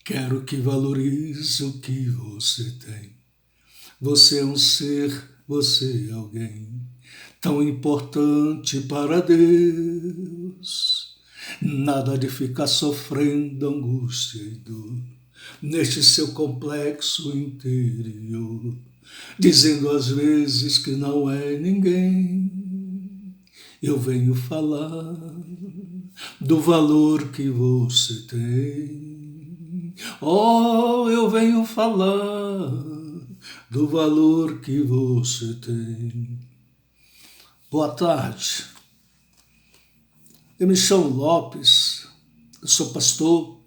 Quero que valorize o que você tem. Você é um ser, você é alguém tão importante para Deus. Nada de ficar sofrendo angústia e dor neste seu complexo interior, dizendo às vezes que não é ninguém. Eu venho falar do valor que você tem. Oh, eu venho falar do valor que você tem. Boa tarde. Eu me chamo Lopes, eu sou pastor,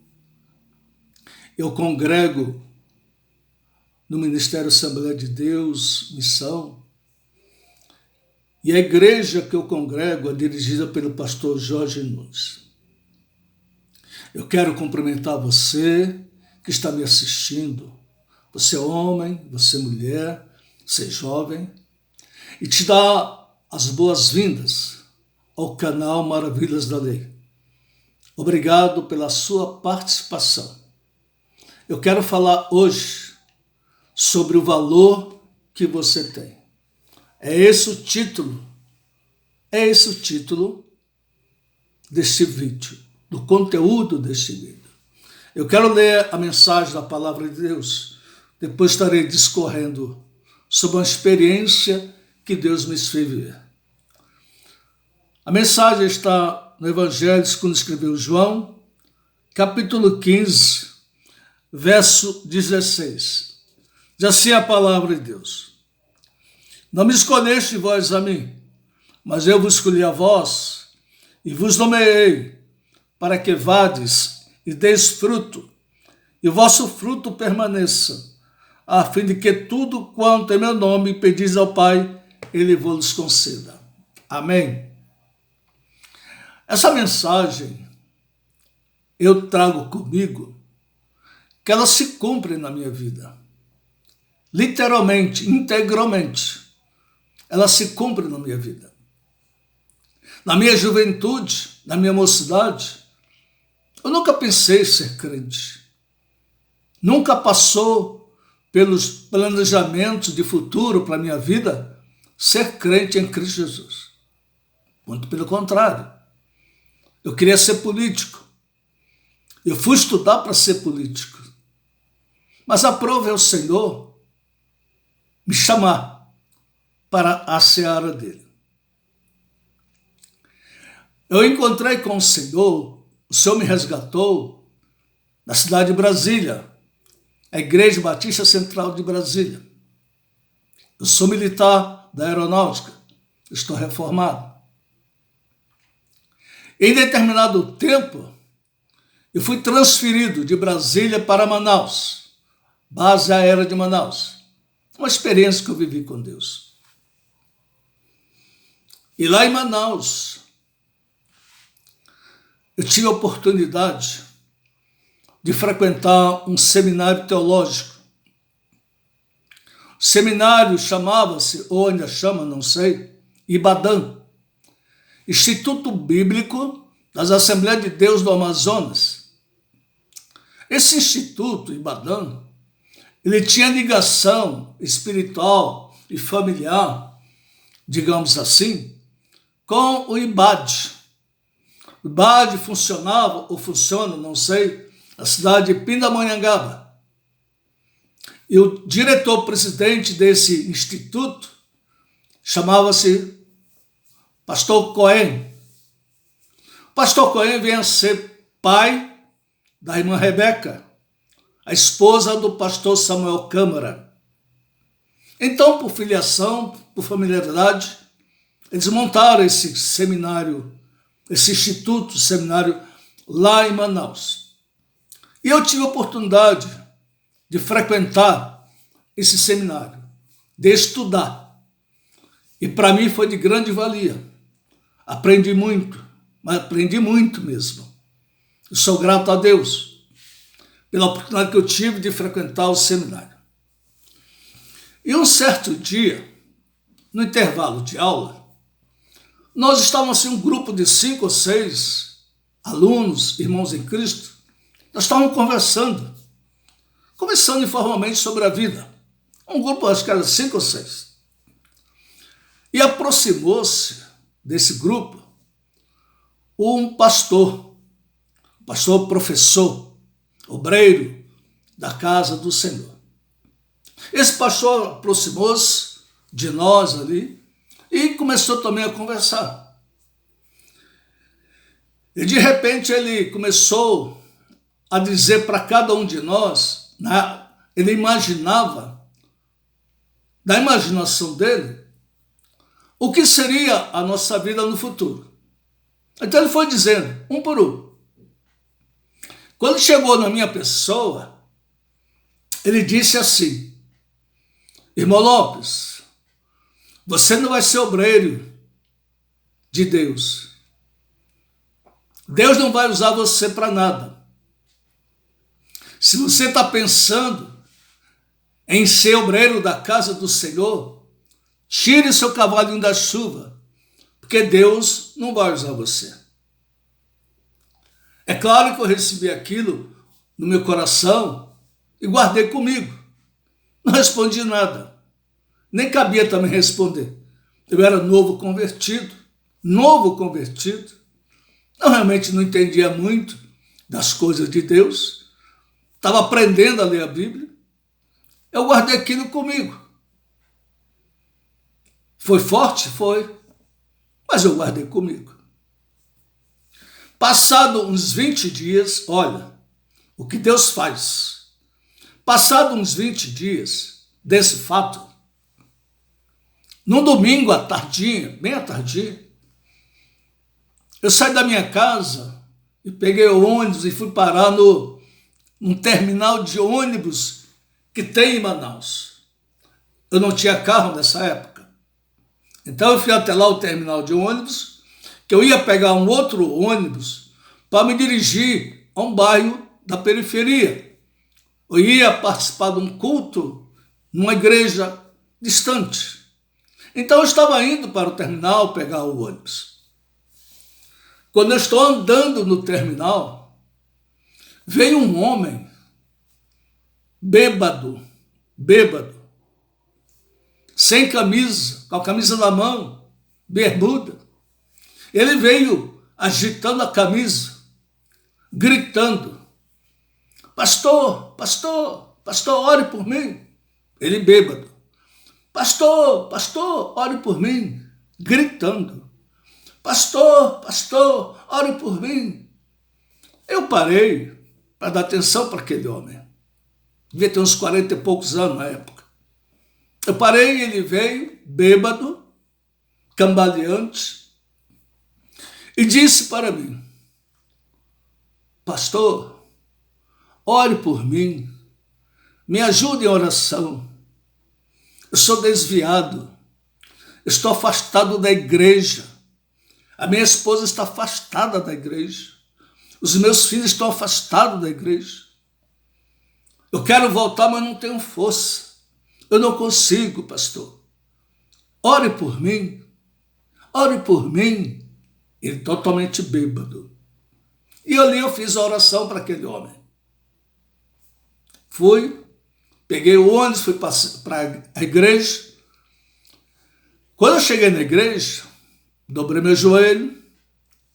eu congrego no Ministério Assembleia de Deus, Missão, e a igreja que eu congrego é dirigida pelo pastor Jorge Nunes. Eu quero cumprimentar você que está me assistindo, você é homem, você é mulher, você é jovem, e te dar as boas-vindas ao canal Maravilhas da Lei. Obrigado pela sua participação. Eu quero falar hoje sobre o valor que você tem. É esse o título deste vídeo, do conteúdo deste vídeo. Eu quero ler a mensagem da Palavra de Deus, depois estarei discorrendo sobre uma experiência que Deus me fez viver. A mensagem está no Evangelho segundo escreveu João, capítulo 15, verso 16. Diz assim a Palavra de Deus: Não me escolheste vós a mim, mas eu vos escolhi a vós, e vos nomeei, para que vades e deis fruto, e o vosso fruto permaneça, a fim de que tudo quanto em meu nome pedis ao Pai, Ele vos conceda. Amém. Essa mensagem eu trago comigo, que ela se cumpre na minha vida. Literalmente, integralmente, ela se cumpre na minha vida. Na minha juventude, na minha mocidade, eu nunca pensei em ser crente. Nunca passou pelos planejamentos de futuro para a minha vida ser crente em Cristo Jesus. Muito pelo contrário. Eu queria ser político. Eu fui estudar para ser político. Mas aprove ao Senhor me chamar para a seara dele. Eu encontrei com o Senhor me resgatou na cidade de Brasília, a Igreja Batista Central de Brasília. Eu sou militar da aeronáutica, estou reformado. Em determinado tempo, eu fui transferido de Brasília para Manaus, base aérea de Manaus. Uma experiência que eu vivi com Deus. E lá em Manaus, eu tive a oportunidade de frequentar um seminário teológico. O seminário chamava-se, ou ainda chama, não sei, Ibadã, Instituto Bíblico das Assembleias de Deus do Amazonas. Esse instituto, Ibadã, ele tinha ligação espiritual e familiar, digamos assim, com o IBAD. O IBAD funcionava, ou funciona, não sei, na cidade de Pindamonhangaba. E o diretor-presidente desse instituto chamava-se Pastor Cohen. O Pastor Cohen vem a ser pai da irmã Rebeca, a esposa do pastor Samuel Câmara. Então, por filiação, por familiaridade, eles montaram esse seminário, esse instituto, seminário, lá em Manaus. E eu tive a oportunidade de frequentar esse seminário, de estudar. E para mim foi de grande valia. Aprendi muito, mas aprendi muito mesmo. Eu sou grato a Deus pela oportunidade que eu tive de frequentar o seminário. E um certo dia, no intervalo de aula, nós estávamos assim, um grupo de 5 ou 6 alunos, irmãos em Cristo, nós estávamos conversando conversando informalmente sobre a vida. Um grupo, acho que era 5 ou 6. E aproximou-se desse grupo um pastor professor, obreiro da casa do Senhor. Esse pastor aproximou-se de nós ali e começou também a conversar. E de repente ele começou a dizer para cada um de nós, ele imaginava, da imaginação dele, o que seria a nossa vida no futuro. Então ele foi dizendo, um por um. Quando chegou na minha pessoa, ele disse assim: irmão Lopes, você não vai ser obreiro de Deus. Deus não vai usar você para nada. Se você está pensando em ser obreiro da casa do Senhor, tire seu cavalinho da chuva, porque Deus não vai usar você. É claro que eu recebi aquilo no meu coração e guardei comigo. Não respondi nada. Nem cabia também responder. Eu era novo convertido. Eu realmente não entendia muito das coisas de Deus. Estava aprendendo a ler a Bíblia. Eu guardei aquilo comigo. Foi forte? Foi. Mas eu guardei comigo. Passado uns 20 dias, olha o que Deus faz. Passado uns 20 dias desse fato, num domingo à tardinha, bem à tardinha, eu saí da minha casa e peguei o ônibus e fui parar num terminal de ônibus que tem em Manaus. Eu não tinha carro nessa época. Então eu fui até lá o terminal de ônibus, que eu ia pegar um outro ônibus para me dirigir a um bairro da periferia. Eu ia participar de um culto numa igreja distante. Então eu estava indo para o terminal pegar o ônibus. Quando eu estou andando no terminal, veio um homem bêbado, sem camisa, com a camisa na mão, bermuda. Ele veio agitando a camisa, gritando: pastor, ore por mim. Ele bêbado: pastor, ore por mim. Gritando: pastor, ore por mim. Eu parei para dar atenção para aquele homem. Devia ter uns 40 e poucos anos na época. Eu parei e ele veio, bêbado, cambaleante, e disse para mim: pastor, ore por mim, me ajude em oração. Eu sou desviado, estou afastado da igreja, a minha esposa está afastada da igreja, os meus filhos estão afastados da igreja. Eu quero voltar, mas não tenho força. Eu não consigo, pastor. Ore por mim. Ore por mim. Ele totalmente bêbado. E ali eu fiz a oração para aquele homem. Fui, peguei o ônibus, fui para a igreja. Quando eu cheguei na igreja, dobrei meu joelho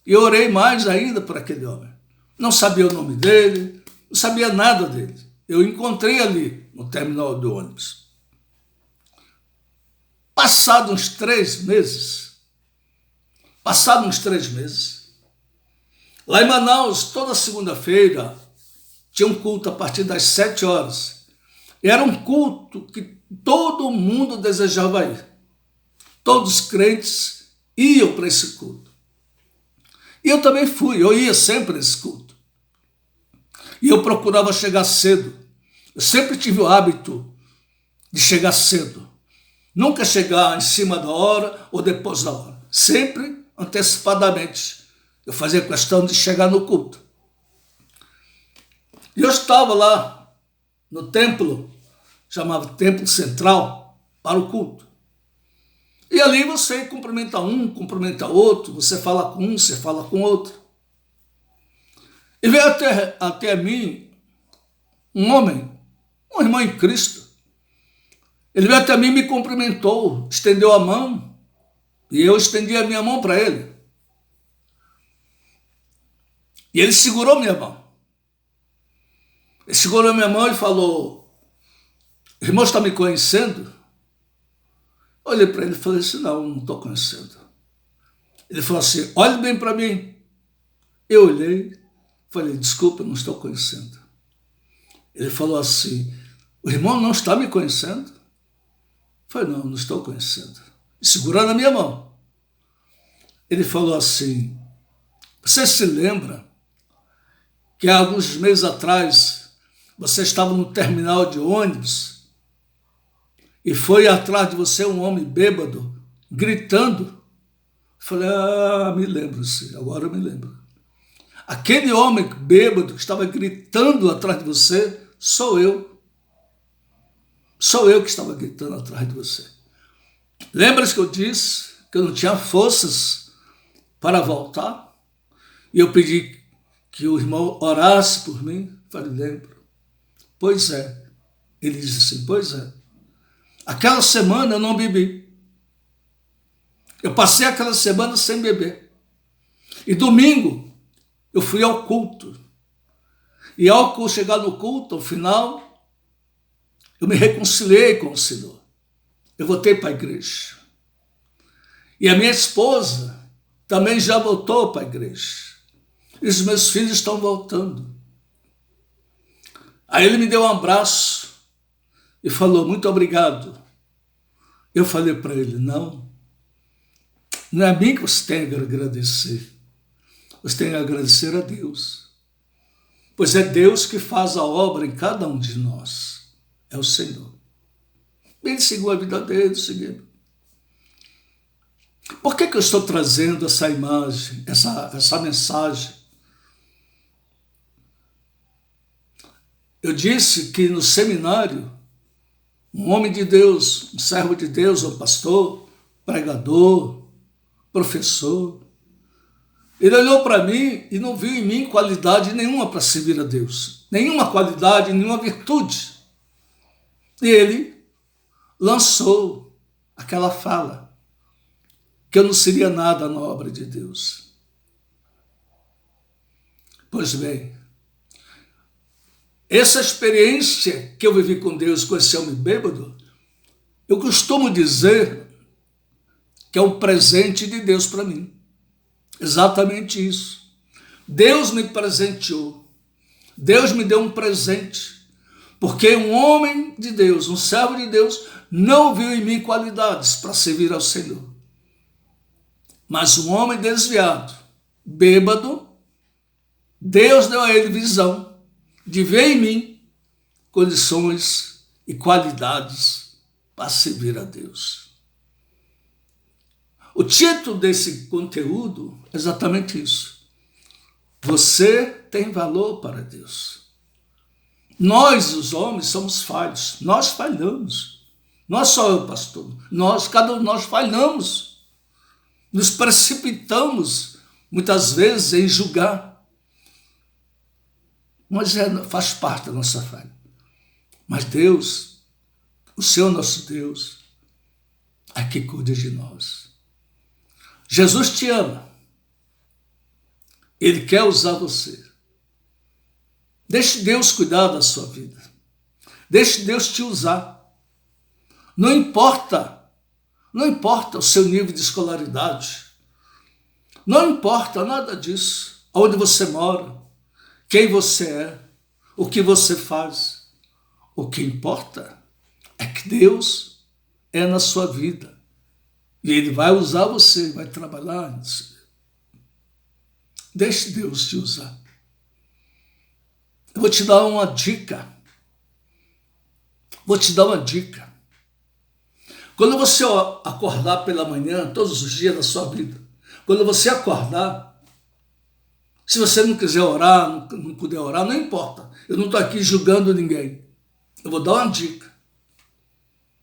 e orei mais ainda por aquele homem. Não sabia o nome dele, não sabia nada dele. Eu encontrei ali no terminal do ônibus. Passados uns 3 meses, lá em Manaus, toda segunda-feira, tinha um culto a partir das 7 horas. E era um culto que todo mundo desejava ir. Todos os crentes iam para esse culto. E eu também fui, eu ia sempre nesse culto. E eu procurava chegar cedo. Eu sempre tive o hábito de chegar cedo. Nunca chegar em cima da hora ou depois da hora. Sempre antecipadamente. Eu fazia questão de chegar no culto. E eu estava lá no templo, chamava Templo Central, para o culto. E ali você cumprimenta um, cumprimenta outro, você fala com um, você fala com outro. E veio até mim um homem um irmão em Cristo. Ele veio até mim, me cumprimentou, estendeu a mão, e eu estendi a minha mão para ele. E ele segurou minha mão. Ele segurou minha mão e falou: o irmão está me conhecendo? Olhei para ele e falei assim: não estou conhecendo. Ele falou assim: olhe bem para mim. Eu olhei, falei: desculpa, não estou conhecendo. Ele falou assim: o irmão não está me conhecendo? Eu falei: não estou conhecendo. E segurando a minha mão. Ele falou assim: você se lembra que há alguns meses atrás você estava no terminal de ônibus e foi atrás de você um homem bêbado, gritando? Eu falei: me lembro, sim, agora eu me lembro. Aquele homem bêbado que estava gritando atrás de você, sou eu. Sou eu que estava gritando atrás de você. Lembra-se que eu disse que eu não tinha forças para voltar? E eu pedi que o irmão orasse por mim? Eu falei: lembro. Pois é. Ele disse assim: pois é. Aquela semana eu não bebi. Eu passei aquela semana sem beber. E domingo eu fui ao culto. E ao chegar no culto, ao final, eu me reconciliei com o Senhor. Eu voltei para a igreja. E a minha esposa também já voltou para a igreja. E os meus filhos estão voltando. Aí ele me deu um abraço e falou: muito obrigado. Eu falei para ele: não é a mim que você tem que agradecer. Você tem que agradecer a Deus. Pois é Deus que faz a obra em cada um de nós. É o Senhor. Ele seguiu a vida dele, seguindo. Por que eu estou trazendo essa imagem, essa mensagem? Eu disse que no seminário, um homem de Deus, um servo de Deus, um pastor, pregador, professor, ele olhou para mim e não viu em mim qualidade nenhuma para servir a Deus. Nenhuma qualidade, nenhuma virtude. E ele lançou aquela fala, que eu não seria nada na obra de Deus. Pois bem, essa experiência que eu vivi com Deus, com esse homem bêbado, eu costumo dizer que é um presente de Deus para mim. Exatamente isso. Deus me presenteou. Deus me deu um presente. Porque um homem de Deus, um servo de Deus, não viu em mim qualidades para servir ao Senhor. Mas um homem desviado, bêbado, Deus deu a ele visão de ver em mim condições e qualidades para servir a Deus. O título desse conteúdo é exatamente isso. Você tem valor para Deus. Nós, os homens, somos falhos. Nós falhamos. Não é só eu, pastor. Cada um de nós falhamos. Nos precipitamos, muitas vezes, em julgar. Mas faz parte da nossa falha. Mas Deus, o Senhor nosso Deus, é que cuida de nós. Jesus te ama. Ele quer usar você. Deixe Deus cuidar da sua vida. Deixe Deus te usar. Não importa o seu nível de escolaridade. Não importa nada disso. Onde você mora, quem você é, o que você faz. O que importa é que Deus é na sua vida. E Ele vai usar você, vai trabalhar nisso. Deixe Deus te usar. Eu vou te dar uma dica. Quando você acordar pela manhã, todos os dias da sua vida, quando você acordar, se você não quiser orar, não puder orar, não importa. Eu não estou aqui julgando ninguém. Eu vou dar uma dica.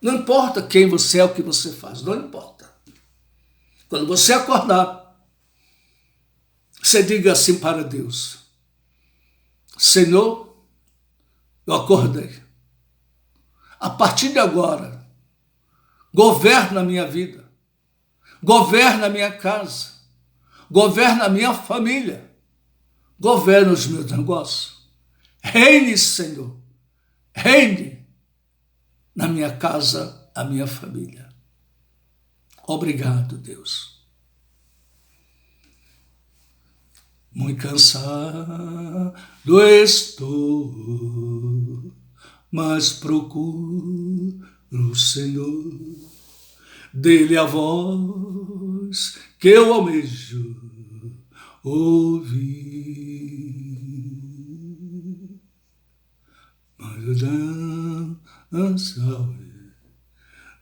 Não importa quem você é, o que você faz, não importa. Quando você acordar, você diga assim para Deus: Senhor, eu acordei. A partir de agora, governa a minha vida, governa a minha casa, governa a minha família, governa os meus negócios. Reine, Senhor, reine na minha casa, a minha família. Obrigado, Deus. Muito cansado estou, mas procuro o Senhor. Dele a voz que eu almejo ouvir. Mas eu danço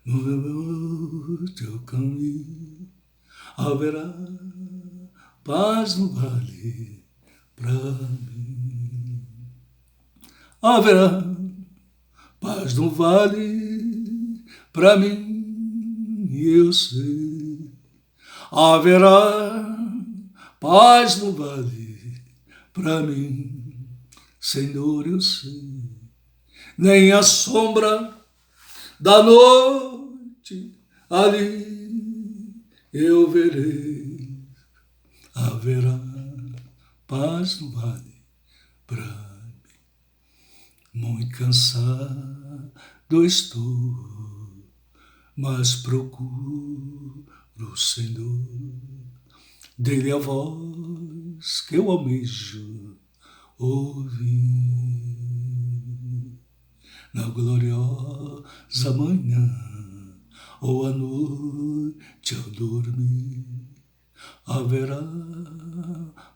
no teu caminho, haverá paz no vale pra mim. Haverá paz no vale pra mim, eu sei. Haverá paz no vale pra mim, Senhor, eu sei. Nem a sombra da noite ali eu verei. Haverá paz no vale pra mim. Muito cansado estou, mas procuro o Senhor. Dele a voz que eu almejo ouvir. Na gloriosa manhã ou à noite ao dormir, haverá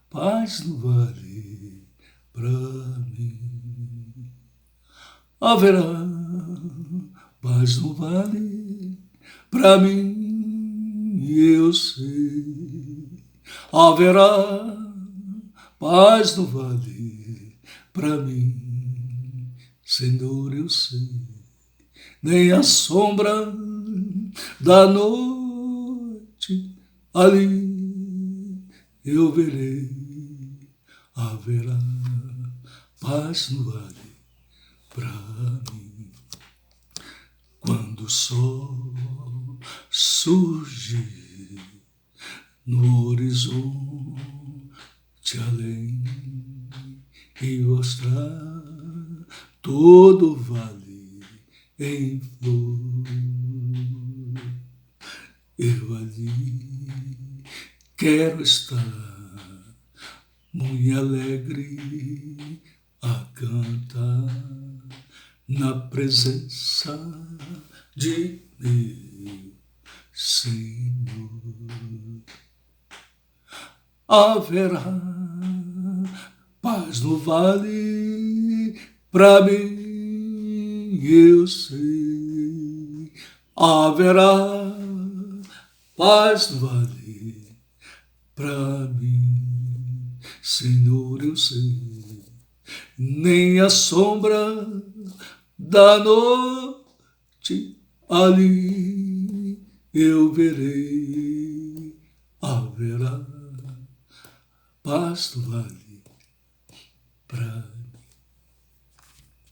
paz no vale pra mim. Haverá paz no vale pra mim, eu sei. Haverá paz no vale pra mim, Senhor, eu sei. Nem a sombra da noite ali eu verei. Haverá paz no vale pra mim. Quando o sol surge no horizonte além e mostrar todo o vale em flor, eu ali quero estar, muito alegre a cantar na presença de meu Senhor. Haverá paz no vale pra mim, eu sei. Haverá paz no vale pra mim, Senhor, eu sei. Nem a sombra da noite ali eu verei. Haverá paz no vale pra